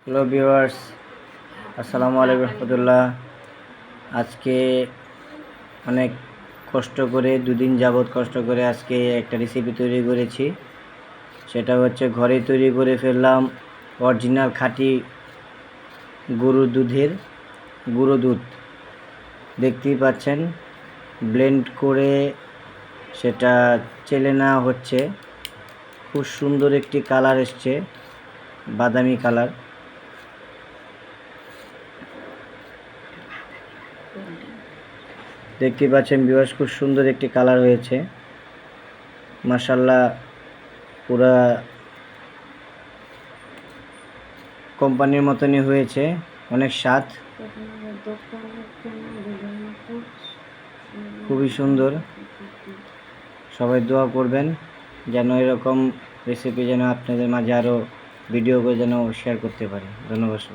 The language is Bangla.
হ্যালো ভিউয়ার্স, আসসালামু আলাইকুম রহমতুল্লাহ। আজকে অনেক কষ্ট করে দুদিন যাবৎ কষ্ট করে আজকে একটা রেসিপি তৈরি করেছি। সেটা হচ্ছে ঘরে তৈরি করে ফেললাম অরিজিনাল খাঁটি গরুর দুধের গুঁড়ো দুধ। দেখতেই পাচ্ছেন ব্লেন্ড করে সেটা চেলে নেওয়া হচ্ছে। খুব সুন্দর একটি কালার এসছে, বাদামি কালার। দেখতে পাচ্ছেন ভিউয়ার্স, খুব সুন্দর একটি কালার হয়েছে, মাশাআল্লাহ। পুরা কোম্পানির মতনই হয়েছে, অনেক স্বাদ, খুবই সুন্দর। সবাই দোয়া করবেন যেন এরকম রেসিপি যেন আপনাদের মাঝে আরও ভিডিও করে যেন শেয়ার করতে পারি। ধন্যবাদ।